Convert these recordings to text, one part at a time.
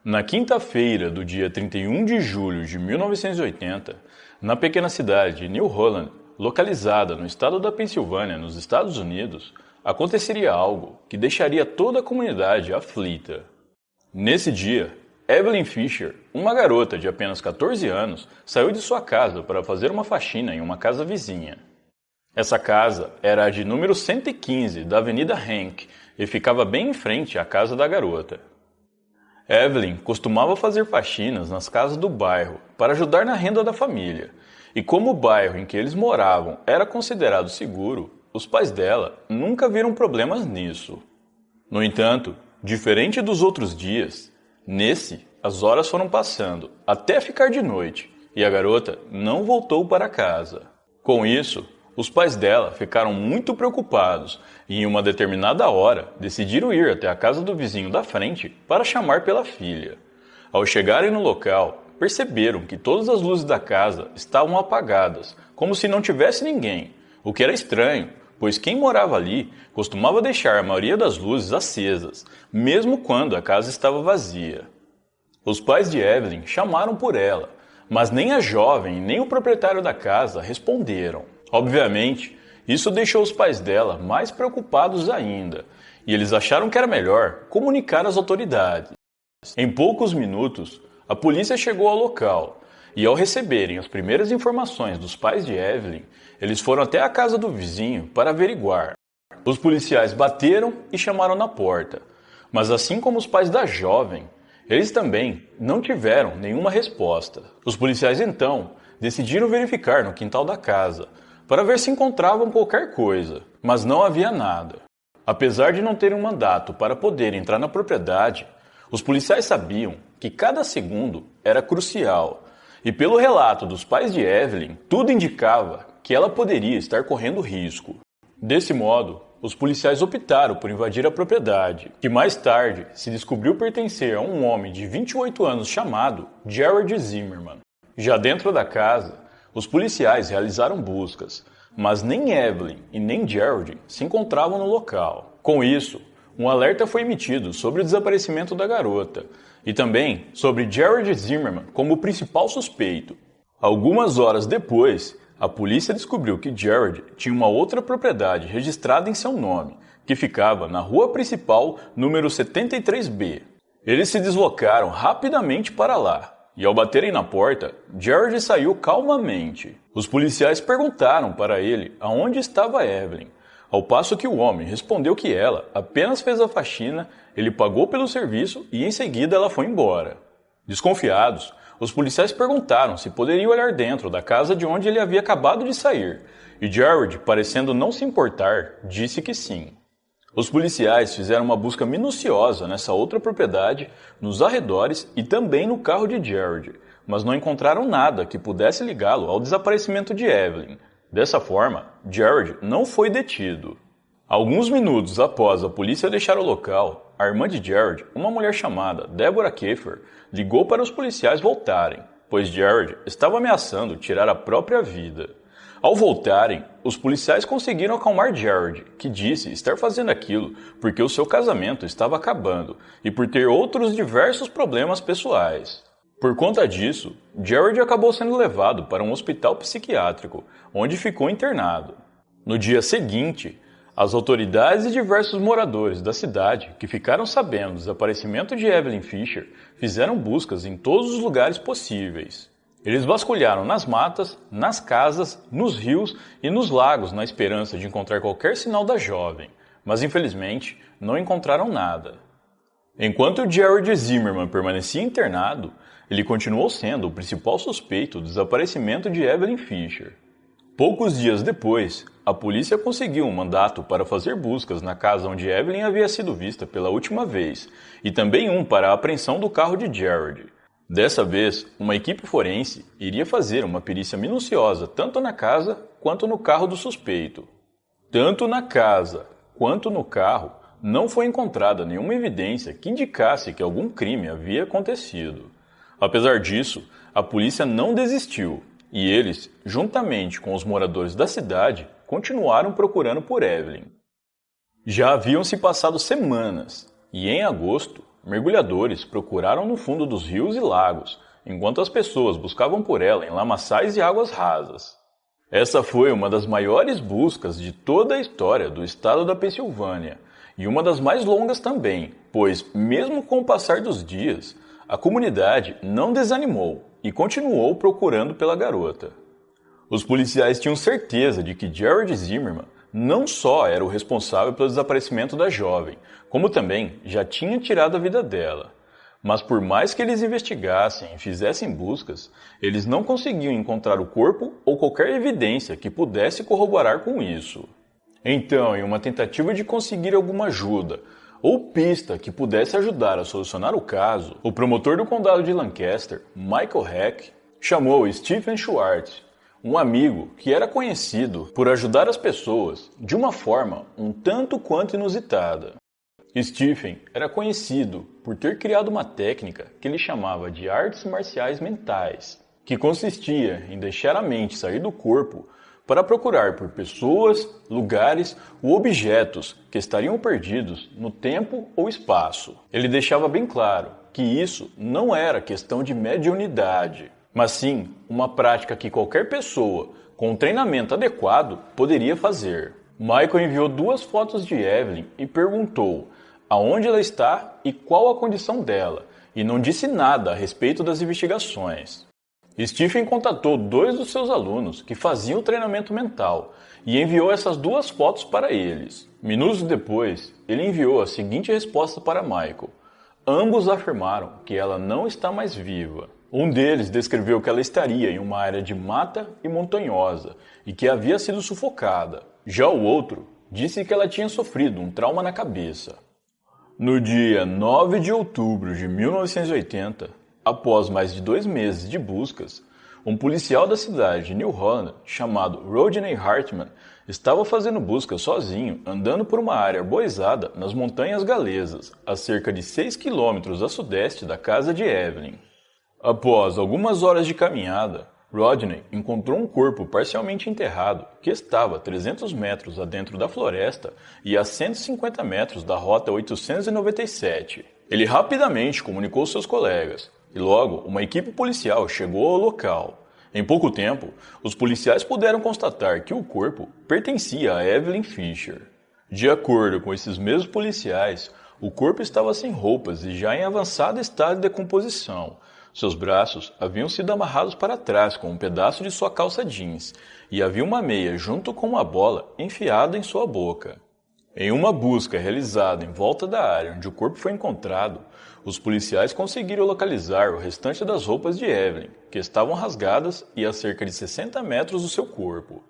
Na quinta-feira do dia 31 de julho de 1980, na pequena cidade de New Holland, localizada no estado da Pensilvânia, nos Estados Unidos, aconteceria algo que deixaria toda a comunidade aflita. Nesse dia, Evelyn Fisher, uma garota de apenas 14 anos, saiu de sua casa para fazer uma faxina em uma casa vizinha. Essa casa era a de número 115 da Avenida Hank e ficava bem em frente à casa da garota. Evelyn costumava fazer faxinas nas casas do bairro para ajudar na renda da família, e como o bairro em que eles moravam era considerado seguro, os pais dela nunca viram problemas nisso. No entanto, diferente dos outros dias, nesse as horas foram passando até ficar de noite e a garota não voltou para casa. Com isso, os pais dela ficaram muito preocupados e em uma determinada hora decidiram ir até a casa do vizinho da frente para chamar pela filha. Ao chegarem no local, perceberam que todas as luzes da casa estavam apagadas, como se não tivesse ninguém, o que era estranho, pois quem morava ali costumava deixar a maioria das luzes acesas, mesmo quando a casa estava vazia. Os pais de Evelyn chamaram por ela, mas nem a jovem nem o proprietário da casa responderam. Obviamente, isso deixou os pais dela mais preocupados ainda, e eles acharam que era melhor comunicar às autoridades. Em poucos minutos, a polícia chegou ao local, e ao receberem as primeiras informações dos pais de Evelyn, eles foram até a casa do vizinho para averiguar. Os policiais bateram e chamaram na porta, mas assim como os pais da jovem, eles também não tiveram nenhuma resposta. Os policiais então decidiram verificar no quintal da casa, para ver se encontravam qualquer coisa, mas não havia nada. Apesar de não terem um mandato para poder entrar na propriedade, os policiais sabiam que cada segundo era crucial, e pelo relato dos pais de Evelyn, tudo indicava que ela poderia estar correndo risco. Desse modo, os policiais optaram por invadir a propriedade, que mais tarde se descobriu pertencer a um homem de 28 anos chamado Gerald Zimmerman. Já dentro da casa, os policiais realizaram buscas, mas nem Evelyn e nem Gerald se encontravam no local. Com isso, um alerta foi emitido sobre o desaparecimento da garota e também sobre Gerald Zimmerman como o principal suspeito. Algumas horas depois, a polícia descobriu que Gerald tinha uma outra propriedade registrada em seu nome, que ficava na rua principal número 73B. Eles se deslocaram rapidamente para lá. E ao baterem na porta, Gerald saiu calmamente. Os policiais perguntaram para ele aonde estava Evelyn, ao passo que o homem respondeu que ela apenas fez a faxina, ele pagou pelo serviço e em seguida ela foi embora. Desconfiados, os policiais perguntaram se poderiam olhar dentro da casa de onde ele havia acabado de sair, e Gerald, parecendo não se importar, disse que sim. Os policiais fizeram uma busca minuciosa nessa outra propriedade, nos arredores e também no carro de Gerald, mas não encontraram nada que pudesse ligá-lo ao desaparecimento de Evelyn. Dessa forma, Gerald não foi detido. Alguns minutos após a polícia deixar o local, a irmã de Gerald, uma mulher chamada Deborah Kiefer, ligou para os policiais voltarem, pois Gerald estava ameaçando tirar a própria vida. Ao voltarem, os policiais conseguiram acalmar Gerald, que disse estar fazendo aquilo porque o seu casamento estava acabando e por ter outros diversos problemas pessoais. Por conta disso, Gerald acabou sendo levado para um hospital psiquiátrico, onde ficou internado. No dia seguinte, as autoridades e diversos moradores da cidade que ficaram sabendo do desaparecimento de Evelyn Fisher fizeram buscas em todos os lugares possíveis. Eles vasculharam nas matas, nas casas, nos rios e nos lagos na esperança de encontrar qualquer sinal da jovem, mas infelizmente não encontraram nada. Enquanto Gerald Zimmerman permanecia internado, ele continuou sendo o principal suspeito do desaparecimento de Evelyn Fisher. Poucos dias depois, a polícia conseguiu um mandato para fazer buscas na casa onde Evelyn havia sido vista pela última vez, e também um para a apreensão do carro de Gerald. Dessa vez, uma equipe forense iria fazer uma perícia minuciosa tanto na casa quanto no carro do suspeito. Tanto na casa quanto no carro, não foi encontrada nenhuma evidência que indicasse que algum crime havia acontecido. Apesar disso, a polícia não desistiu e eles, juntamente com os moradores da cidade, continuaram procurando por Evelyn. Já haviam se passado semanas e, em agosto, mergulhadores procuraram no fundo dos rios e lagos, enquanto as pessoas buscavam por ela em lamaçais e águas rasas. Essa foi uma das maiores buscas de toda a história do estado da Pensilvânia, e uma das mais longas também, pois, mesmo com o passar dos dias, a comunidade não desanimou e continuou procurando pela garota. Os policiais tinham certeza de que Jared Zimmerman não só era o responsável pelo desaparecimento da jovem, como também já tinha tirado a vida dela. Mas por mais que eles investigassem e fizessem buscas, eles não conseguiam encontrar o corpo ou qualquer evidência que pudesse corroborar com isso. Então, em uma tentativa de conseguir alguma ajuda ou pista que pudesse ajudar a solucionar o caso, o promotor do condado de Lancaster, Michael Heck, chamou Stephen Schwartz, um amigo que era conhecido por ajudar as pessoas de uma forma um tanto quanto inusitada. Stephen era conhecido por ter criado uma técnica que ele chamava de artes marciais mentais, que consistia em deixar a mente sair do corpo para procurar por pessoas, lugares ou objetos que estariam perdidos no tempo ou espaço. Ele deixava bem claro que isso não era questão de mediunidade, mas sim uma prática que qualquer pessoa com um treinamento adequado poderia fazer. Michael enviou 2 fotos de Evelyn e perguntou aonde ela está e qual a condição dela, e não disse nada a respeito das investigações. Stephen contatou 2 dos seus alunos que faziam treinamento mental e enviou essas 2 fotos para eles. Minutos depois, ele enviou a seguinte resposta para Michael. Ambos afirmaram que ela não está mais viva. Um deles descreveu que ela estaria em uma área de mata e montanhosa e que havia sido sufocada. Já o outro disse que ela tinha sofrido um trauma na cabeça. No dia 9 de outubro de 1980, após mais de 2 meses de buscas, um policial da cidade de New Holland, chamado Rodney Hartman, estava fazendo buscas sozinho, andando por uma área arborizada nas Montanhas Galesas, a cerca de 6 quilômetros a sudeste da casa de Evelyn. Após algumas horas de caminhada, Rodney encontrou um corpo parcialmente enterrado que estava a 300 metros adentro da floresta e a 150 metros da Rota 897. Ele rapidamente comunicou seus colegas e logo uma equipe policial chegou ao local. Em pouco tempo, os policiais puderam constatar que o corpo pertencia a Evelyn Fisher. De acordo com esses mesmos policiais, o corpo estava sem roupas e já em avançado estado de decomposição. Seus braços haviam sido amarrados para trás com um pedaço de sua calça jeans e havia uma meia junto com uma bola enfiada em sua boca. Em uma busca realizada em volta da área onde o corpo foi encontrado, os policiais conseguiram localizar o restante das roupas de Evelyn, que estavam rasgadas e a cerca de 60 metros do seu corpo.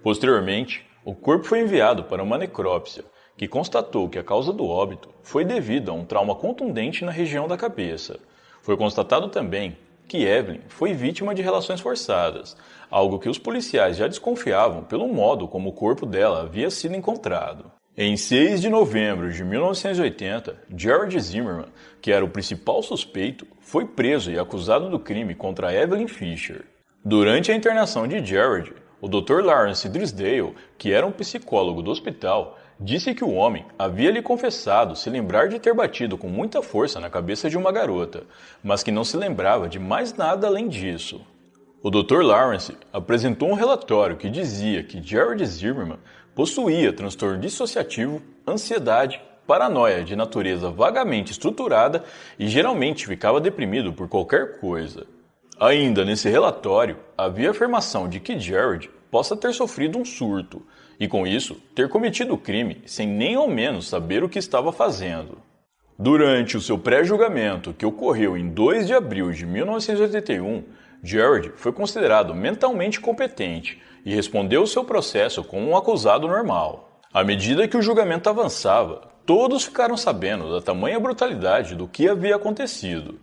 Posteriormente, o corpo foi enviado para uma necrópsia, que constatou que a causa do óbito foi devido a um trauma contundente na região da cabeça. Foi constatado também que Evelyn foi vítima de relações forçadas, algo que os policiais já desconfiavam pelo modo como o corpo dela havia sido encontrado. Em 6 de novembro de 1980, Jared Zimmerman, que era o principal suspeito, foi preso e acusado do crime contra Evelyn Fisher. Durante a internação de Jared, o Dr. Lawrence Drysdale, que era um psicólogo do hospital, disse que o homem havia lhe confessado se lembrar de ter batido com muita força na cabeça de uma garota, mas que não se lembrava de mais nada além disso. O Dr. Lawrence apresentou um relatório que dizia que Jared Zimmerman possuía transtorno dissociativo, ansiedade, paranoia de natureza vagamente estruturada e geralmente ficava deprimido por qualquer coisa. Ainda nesse relatório, havia afirmação de que Jared possa ter sofrido um surto e, com isso, ter cometido o crime sem nem ao menos saber o que estava fazendo. Durante o seu pré-julgamento, que ocorreu em 2 de abril de 1981, Jared foi considerado mentalmente competente e respondeu o seu processo como um acusado normal. À medida que o julgamento avançava, todos ficaram sabendo da tamanha brutalidade do que havia acontecido.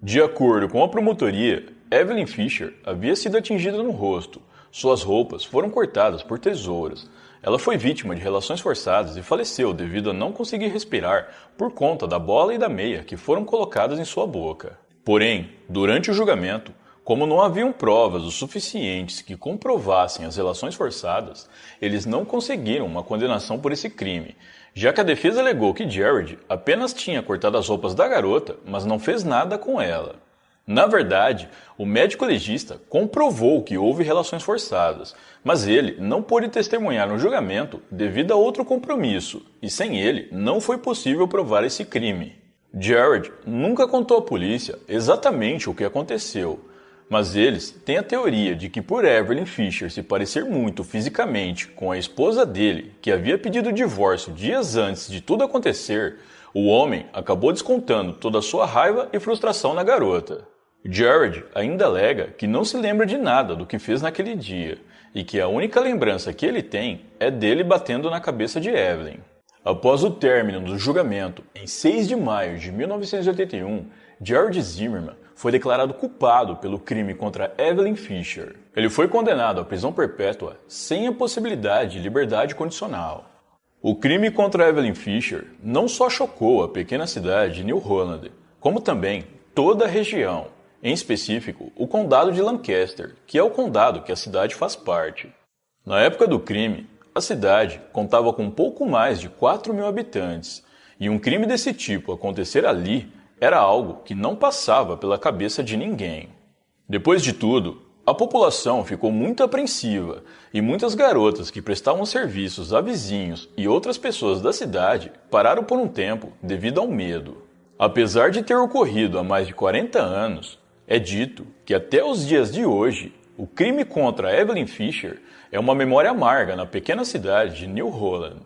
De acordo com a promotoria, Evelyn Fisher havia sido atingida no rosto. Suas roupas foram cortadas por tesouras. Ela foi vítima de relações forçadas e faleceu devido a não conseguir respirar por conta da bola e da meia que foram colocadas em sua boca. Porém, durante o julgamento, como não haviam provas o suficientes que comprovassem as relações forçadas, eles não conseguiram uma condenação por esse crime, já que a defesa alegou que Jared apenas tinha cortado as roupas da garota, mas não fez nada com ela. Na verdade, o médico legista comprovou que houve relações forçadas, mas ele não pôde testemunhar no julgamento devido a outro compromisso, e sem ele não foi possível provar esse crime. Jared nunca contou à polícia exatamente o que aconteceu, mas eles têm a teoria de que por Evelyn Fisher se parecer muito fisicamente com a esposa dele, que havia pedido divórcio dias antes de tudo acontecer, o homem acabou descontando toda a sua raiva e frustração na garota. Jared ainda alega que não se lembra de nada do que fez naquele dia, e que a única lembrança que ele tem é dele batendo na cabeça de Evelyn. Após o término do julgamento, em 6 de maio de 1981, Jared Zimmerman foi declarado culpado pelo crime contra Evelyn Fisher. Ele foi condenado à prisão perpétua sem a possibilidade de liberdade condicional. O crime contra Evelyn Fisher não só chocou a pequena cidade de New Holland, como também toda a região, em específico o condado de Lancaster, que é o condado que a cidade faz parte. Na época do crime, a cidade contava com pouco mais de 4.000 habitantes, e um crime desse tipo acontecer ali era algo que não passava pela cabeça de ninguém. Depois de tudo, a população ficou muito apreensiva e muitas garotas que prestavam serviços a vizinhos e outras pessoas da cidade pararam por um tempo devido ao medo. Apesar de ter ocorrido há mais de 40 anos, é dito que até os dias de hoje, o crime contra Evelyn Fisher é uma memória amarga na pequena cidade de New Holland.